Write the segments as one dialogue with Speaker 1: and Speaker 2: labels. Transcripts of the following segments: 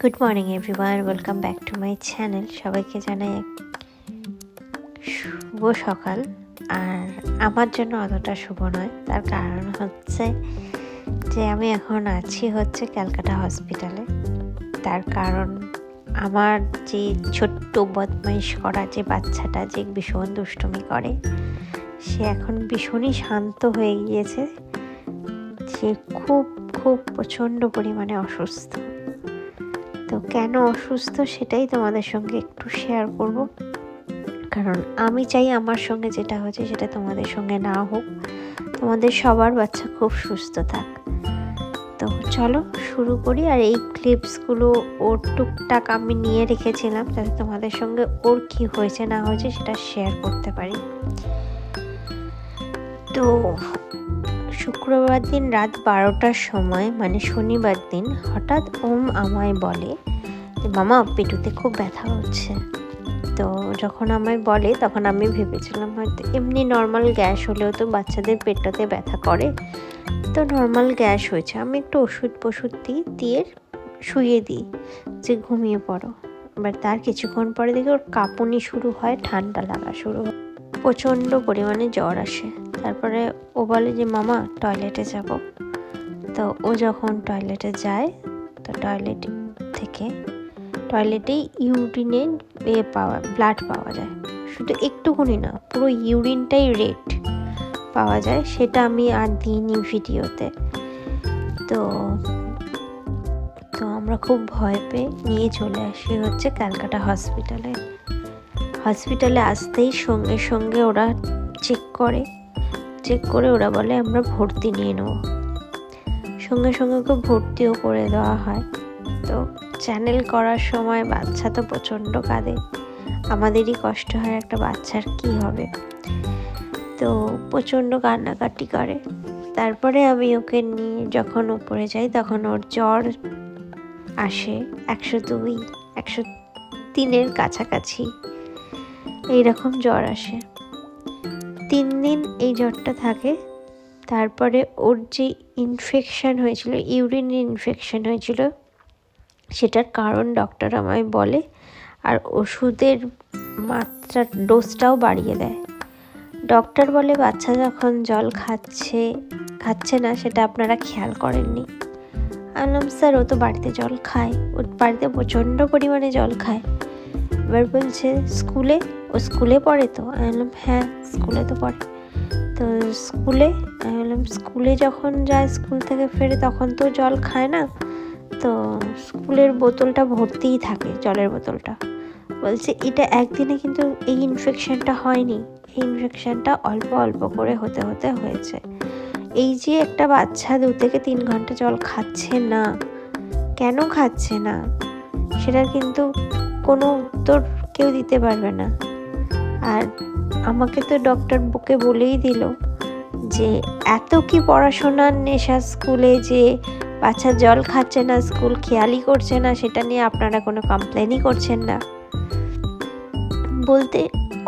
Speaker 1: Good morning everyone, welcome back to my channel. সবাইকে জানাই এক শুভ সকাল। আর আমার জন্য অতটা শুভ নয়, তার কারণ হচ্ছে যে আমি এখন আছি ক্যালকাটা হসপিটালে। তার কারণ আমার যে ছোট্ট বদমাইশ করা যে বাচ্চাটা যে ভীষণ দুষ্টুমি করে, সে এখন ভীষণই শান্ত হয়ে গিয়েছে। সে খুব খুব প্রচণ্ড পরিমাণে অসুস্থ। তো কেন অসুস্থ সেটাই তোমাদের সঙ্গে একটু শেয়ার করব, কারণ আমি চাই আমার সঙ্গে যেটা হচ্ছে সেটা তোমাদের সঙ্গে না হোক। তোমাদের সবার বাচ্চা খুব সুস্থ থাক। তো চলো শুরু করি। আর এই ক্লিপসগুলো ওর টুকটাক আমি নিয়ে রেখেছিলাম যাতে তোমাদের সঙ্গে ওর কি হয়েছে না হয়েছে সেটা শেয়ার করতে পারি। তো শুক্রবার দিন রাত 12টার সময়, মানে শনিবার দিন, হঠাৎ ওম আমায় বলে যে মামা পেটুতে খুব ব্যথা হচ্ছে। তো যখন আমায় বলে তখন আমি ভেবেছিলাম হয়তো এমনি নর্মাল গ্যাস হলেও তো বাচ্চাদের পেটটাতে ব্যথা করে, তো নর্মাল গ্যাস হয়েছে। আমি একটু ওষুধ দিয়ে শুইয়ে দিই যে ঘুমিয়ে পড়ো। এবার তার কিছুক্ষণ পরে দেখি ওর কাঁপুনি শুরু হয়, ঠান্ডা লাগা শুরু হয়, প্রচণ্ড পরিমাণে জ্বর আসে। তারপরে ও বলে যে মামা টয়লেটে যাব। তো ও যখন টয়লেটে যায়, তো টয়লেটেই ইউরিনে ব্লাড পাওয়া যায়। শুধু একটুখানি না, পুরো ইউরিনটাই রেড পাওয়া যায়। সেটা আমি আর দিইনি ভিডিওতে। তো আমরা খুব ভয় পেয়ে নিয়ে চলে আসি ক্যালকাটা হসপিটালে আসতেই সঙ্গে সঙ্গে ওরা চেক করে ওরা বলে আমরা ভর্তি নিয়ে নেব। সঙ্গে সঙ্গে ওকে ভর্তিও করে দেওয়া হয়। তো চ্যানেল করার সময় বাচ্চা তো প্রচণ্ড কাঁদে, আমাদেরই কষ্ট হয়, একটা বাচ্চার কি হবে। তো প্রচণ্ড কান্নাকাটি করে। তারপরে আমি ওকে নিয়ে যখন উপরে যাই তখন ওর জ্বর আসে 102, 103-এর কাছাকাছি এইরকম জ্বর আসে। 3 দিন এই জ্বরটা থাকে। তারপরে ওর যে ইনফেকশান হয়েছিল, ইউরিন ইনফেকশান হয়েছিল, সেটার কারণ ডক্টর আমায় বলে, আর ওষুধের মাত্রা ডোজটাও বাড়িয়ে দেয়। ডক্টর বলে বাচ্চা যখন জল খাচ্ছে না সেটা আপনারা খেয়াল করেননি। বললাম স্যার ও তো বাড়িতে জল খায়, ও বাড়িতে প্রচণ্ড পরিমাণে জল খায়। এবার বলছে ও স্কুলে পড়ে তো? আমি বললাম হ্যাঁ স্কুলে তো পড়ে। তো আমি বললাম স্কুলে যখন যায়, স্কুল থেকে ফেরে তখন তো জল খায় না, তো স্কুলের বোতলটা ভর্তিই থাকে, জলের বোতলটা। বলছে এটা একদিনে কিন্তু এই ইনফেকশানটা হয়নি, এই ইনফেকশানটা অল্প অল্প করে হতে হয়েছে। এই যে একটা বাচ্চা 2 থেকে 3 ঘন্টা জল খাচ্ছে না, কেন খাচ্ছে না সেটার কিন্তু কোনো উত্তর কেউ দিতে পারবে না। আর আমাকে তো ডক্টর বুকে বলেই দিল যে এত কি পড়াশোনার নেশা স্কুলে যে বাচ্চা জল খাচ্ছে না, স্কুল খেয়ালই করছে না, সেটা নিয়ে আপনারা কোনো কমপ্লেনই করছেন না। বলতে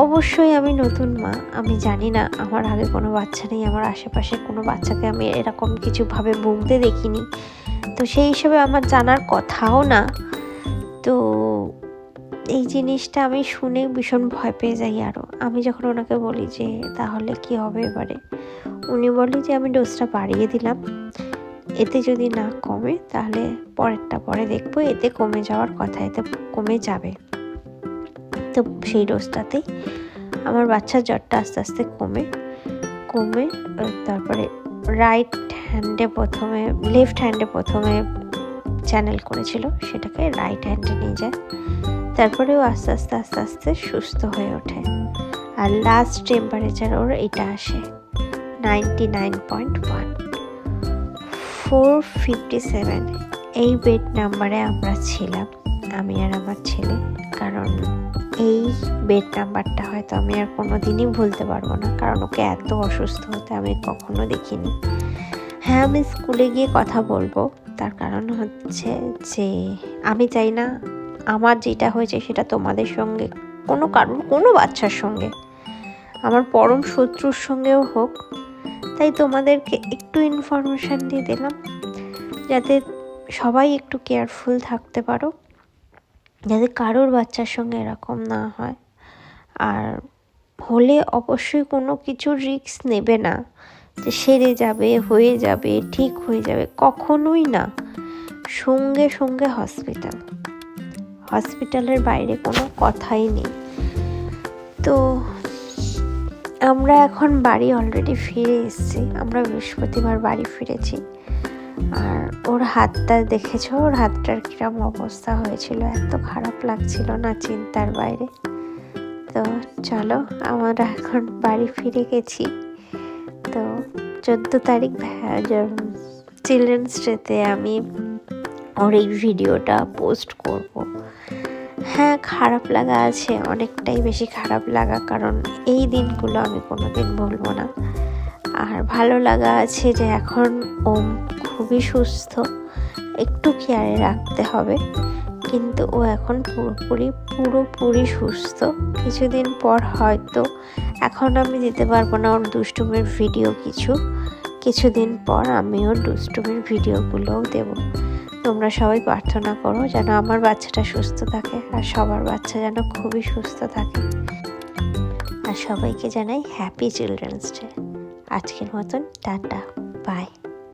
Speaker 1: অবশ্যই আমি নতুন মা, আমি জানি না, আমার আগে কোনো বাচ্চা নেই, আমার আশেপাশে কোনো বাচ্চাকে আমি এরকম কিছুভাবে ভুগতে দেখিনি, তো সেই হিসেবে আমার জানার কথাও না। তো এই জিনিসটা আমি শুনে ভীষণ ভয় পেয়ে যাই আরও। আমি যখন ওনাকে বলি যে তাহলে কি হবে এবারে, উনি বলে যে আমি ডোজটা বাড়িয়ে দিলাম, এতে যদি না কমে তাহলে পরেরটা পরে দেখবো, এতে কমে যাওয়ার কথা, এতে কমে যাবে। তো সেই ডোজটাতেই আমার বাচ্চার জ্বরটা আস্তে আস্তে কমে তারপরে লেফট হ্যান্ডে প্রথমে চ্যানেল করেছিল, সেটাকে রাইট হ্যান্ডে নিয়ে যায়। তারপরেও আস্তে আস্তে সুস্থ হয়ে ওঠে। আর লাস্ট টেম্পারেচার ওর এটা আসে 99.1, 457। এই বেড নাম্বারে আমরা ছিলাম, আমি আর আমার ছেলে। কারণ এই বেড নাম্বারটা হয়তো আমি আর কোনো দিনই ভুলতে পারবো না, কারণ ওকে এত অসুস্থ হতে আমি কখনো দেখিনি। হ্যাঁ, আমি স্কুলে গিয়ে কথা বলবো, তার কারণ হচ্ছে যে আমি চাই না আমার যেটা হয়েছে সেটা তোমাদের সঙ্গে, কোনো বাচ্চার সঙ্গে, আমার পরম শত্রুর সঙ্গেও হোক। তাই তোমাদেরকে একটু ইনফরমেশান দিয়ে দিলাম, যাতে সবাই একটু কেয়ারফুল থাকতে পারো, যাতে কারোর বাচ্চার সঙ্গে এরকম না হয়। আর হলে অবশ্যই কোনো কিছু রিস্ক নেবে না যে সেরে যাবে, হয়ে যাবে, ঠিক হয়ে যাবে, কখনোই না। সঙ্গে সঙ্গে হসপিটালের বাইরে কোনো কথাই নেই। তো আমরা এখন বাড়ি অলরেডি ফিরে এসেছি, আমরা বৃহস্পতিবার বাড়ি ফিরেছি। আর ওর হাতটা দেখেছো, ওর হাতটার কিরম অবস্থা হয়েছিল, এত খারাপ লাগছিল না, চিন্তার বাইরে। তো চলো, আমরা এখন বাড়ি ফিরে গেছি। তো 14 তারিখ চিলড্রেন্স ডেতে আমি ওর এই ভিডিওটা পোস্ট করব। হ্যাঁ, খারাপ লাগা আছে, অনেকটাই বেশি খারাপ লাগা, কারণ এই দিনগুলো আমি কোনোদিন ভুলবো না। আর ভালো লাগা আছে যে এখন ও খুবই সুস্থ, একটু কেয়ারে রাখতে হবে, কিন্তু ও এখন পুরোপুরি সুস্থ। কিছুদিন পর হয়তো, এখন আমি দিতে পারবো না ওর দুষ্টুমির ভিডিও, কিছুদিন পর আমি ওর দুষ্টুমির ভিডিওগুলোও দেবো। তোমরা সবাই প্রার্থনা করো যেন আমার বাচ্চাটা সুস্থ থাকে, আর সবার বাচ্চা যেন খুবই সুস্থ থাকে। আর সবাইকে জানাই হ্যাপি চিলড্রেন্স ডে। আজকের মতন টাটা, বাই।